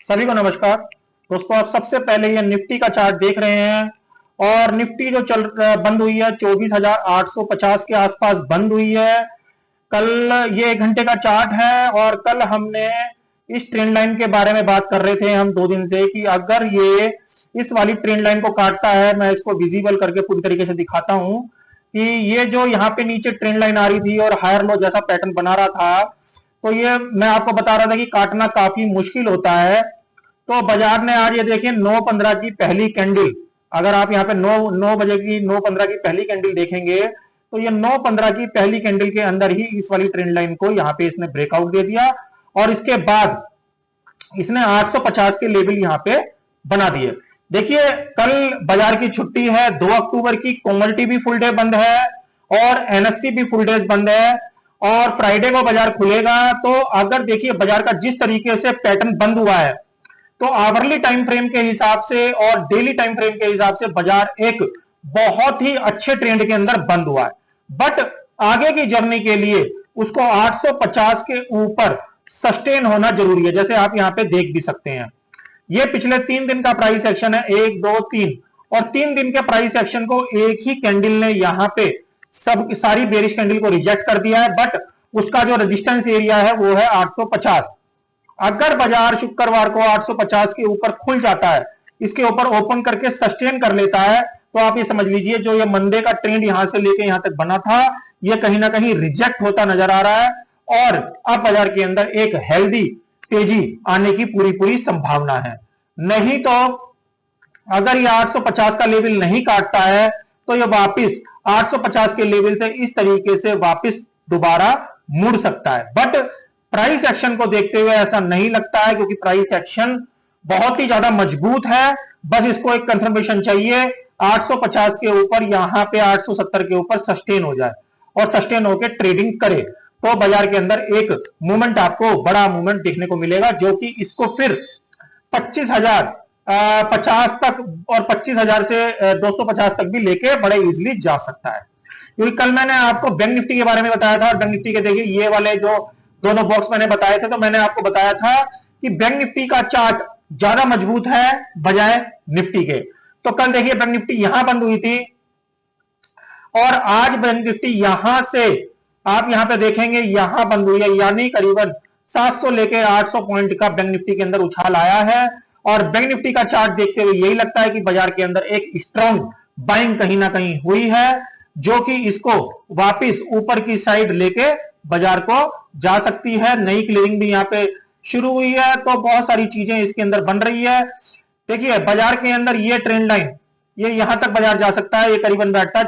सभी को नमस्कार दोस्तों। आप सबसे पहले ये निफ्टी का चार्ट देख रहे हैं और निफ्टी जो बंद हुई है 24,850 के आसपास बंद हुई है। कल ये 1 घंटे का चार्ट है और कल हमने इस ट्रेंड लाइन के बारे में बात कर रहे थे हम 2 दिन से कि अगर ये इस वाली ट्रेंड लाइन को काटता है, मैं इसको विजिबल करके पूरी तरीके से दिखाता हूं कि ये जो यहाँ पे नीचे ट्रेंड लाइन आ रही थी और हायर लो जैसा पैटर्न बना रहा था, तो ये मैं आपको बता रहा था कि काटना काफी मुश्किल होता है। तो बाजार ने आज ये देखिए 9:15 की पहली कैंडल, अगर आप यहाँ पे 9 बजे की 9:15 की पहली कैंडल देखेंगे तो ये 9:15 की पहली कैंडल के अंदर ही इस वाली ट्रेंड लाइन को यहाँ पे इसने ब्रेकआउट दे दिया और इसके बाद इसने 850 के लेवल यहाँ पे बना दिए। देखिए कल बाजार की छुट्टी है, 2 अक्टूबर की, कोमोडिटी भी फुल डे बंद है और एनएससी भी फुल डेज बंद है और फ्राइडे को बाजार खुलेगा। तो अगर देखिए बाजार का जिस तरीके से पैटर्न बंद हुआ है तो आवरली टाइम फ्रेम के हिसाब से और डेली टाइम फ्रेम के हिसाब से बाजार एक बहुत ही अच्छे ट्रेंड के अंदर बंद हुआ है। बट आगे की जर्नी के लिए उसको 850 के ऊपर सस्टेन होना जरूरी है, जैसे आप यहां पे देख भी सकते हैं। ये पिछले 3 दिन का प्राइस एक्शन है, 1 2 3, और 3 दिन के प्राइस एक्शन को एक ही कैंडल ने यहां पे सारी बेरिश कैंडल को रिजेक्ट कर दिया है। बट उसका जो रेजिस्टेंस एरिया है वो है 850। अगर बाजार शुक्रवार को 850 के ऊपर खुल जाता है, इसके ऊपर ओपन करके सस्टेन कर लेता है, तो आप ये समझ लीजिए जो ये मंदे का ट्रेंड यहां से लेके यहां तक बना था ये कहीं ना कहीं रिजेक्ट होता नजर आ रहा है और अब बाजार के अंदर एक हेल्दी तेजी आने की पूरी पूरी संभावना है। नहीं तो अगर ये 850 का लेवल नहीं काटता है तो ये वापस 850 के लेवल से इस तरीके से वापस दोबारा मुड़ सकता है। बट प्राइस एक्शन को देखते हुए ऐसा नहीं लगता है, क्योंकि प्राइस एक्शन बहुत ही ज्यादा मजबूत है। बस इसको एक कंफर्मेशन चाहिए 850 के ऊपर, यहां पे 870 के ऊपर सस्टेन हो जाए और सस्टेन होकर ट्रेडिंग करे तो बाजार के अंदर एक मूवमेंट, आपको बड़ा मूवमेंट देखने को मिलेगा, जो कि इसको फिर 25,050 तक और 25,000 से 250 तक भी लेके बड़े इजिली जा सकता है। क्योंकि कल मैंने आपको बैंक निफ्टी के बारे में बताया था और बैंक निफ्टी के देखिए ये वाले जो दोनों बॉक्स मैंने बताए थे, तो मैंने आपको बताया था कि बैंक निफ्टी का चार्ट ज्यादा मजबूत है बजाय निफ्टी के। तो कल देखिए बैंक निफ्टी यहां बंद हुई थी और आज बैंक निफ्टी यहां से आप यहां पे देखेंगे यहां बंद हुई है, यानी करीबन 700 लेके 800 पॉइंट का बैंक निफ्टी के अंदर उछाल आया है। और बैंक निफ्टी का चार्ट देखते हुए यही लगता है कि बाजार के अंदर एक स्ट्रॉन्ग बाइंग कहीं ना कहीं हुई है, जो कि इसको वापस ऊपर की साइड लेके बाजार को जा सकती है। नई क्लियरिंग भी यहाँ पे शुरू हुई है, तो बहुत सारी चीजें इसके अंदर बन रही है। देखिए बाजार के अंदर ये ट्रेंड लाइन, ये यहां तक बाजार जा सकता है, ये करीबन बैठता है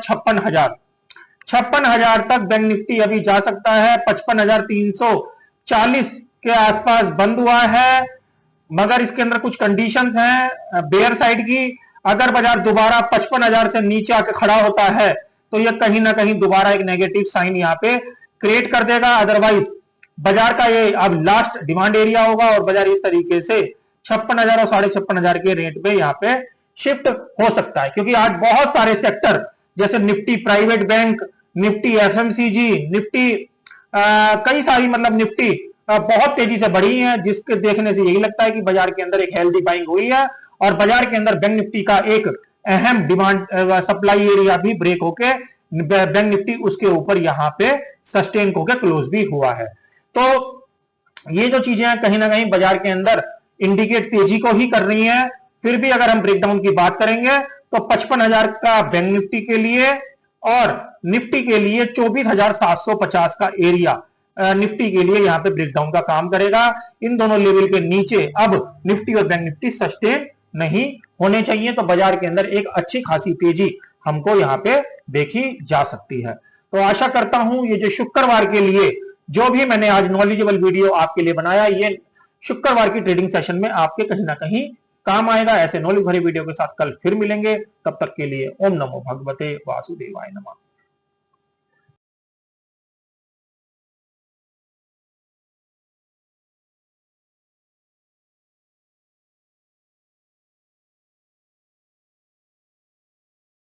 56,000 तक बैंक निफ्टी अभी जा सकता है। 55,340 के आसपास बंद हुआ है, मगर इसके अंदर कुछ कंडीशंस हैं बेयर साइड की। अगर बाजार दोबारा 55,000 से नीचे आके खड़ा होता है तो यह कहीं ना कहीं दोबारा एक नेगेटिव साइन यहां पे क्रिएट कर देगा। अदरवाइज बाजार का ये अब लास्ट डिमांड एरिया होगा और बाजार इस तरीके से 56,000 और 56,500 के रेट पे यहाँ पे शिफ्ट हो सकता है। क्योंकि आज बहुत सारे सेक्टर जैसे Nifty private bank, Nifty FMCG, Nifty कई सारी मतलब निफ्टी बहुत तेजी से बढ़ी है, जिसके देखने से यही लगता है कि बाजार के अंदर एक हेल्दी बाइंग हुई है और बाजार के अंदर बैंक निफ्टी का एक अहम डिमांड सप्लाई एरिया भी ब्रेक होके बैंक निफ्टी उसके ऊपर यहां पे सस्टेन होकर क्लोज भी हुआ है। तो ये जो चीजें हैं कहीं ना कहीं बाजार के अंदर इंडिकेट तेजी को ही कर रही हैं। फिर भी अगर हम ब्रेकडाउन की बात करेंगे तो 55,000 का बैंक निफ्टी के लिए और निफ्टी के लिए 24,750 का एरिया निफ्टी के लिए यहां पे ब्रेकडाउन का काम करेगा। इन दोनों लेवल के नीचे अब निफ्टी और बैंक निफ्टी सस्टेन नहीं होने चाहिए, तो बाजार के अंदर एक अच्छी खासी तेजी हमको यहां पे देखी जा सकती है। तो आशा करता हूं ये जो शुक्रवार के लिए जो भी मैंने आज नॉलेजेबल वीडियो आपके लिए बनाया, ये शुक्रवार की ट्रेडिंग सेशन में आपके कहीं ना कहीं काम आएगा। ऐसे नॉलेज भरे वीडियो के साथ कल फिर मिलेंगे, तब तक के लिए ओम नमो भगवते वासुदेवाय नमः।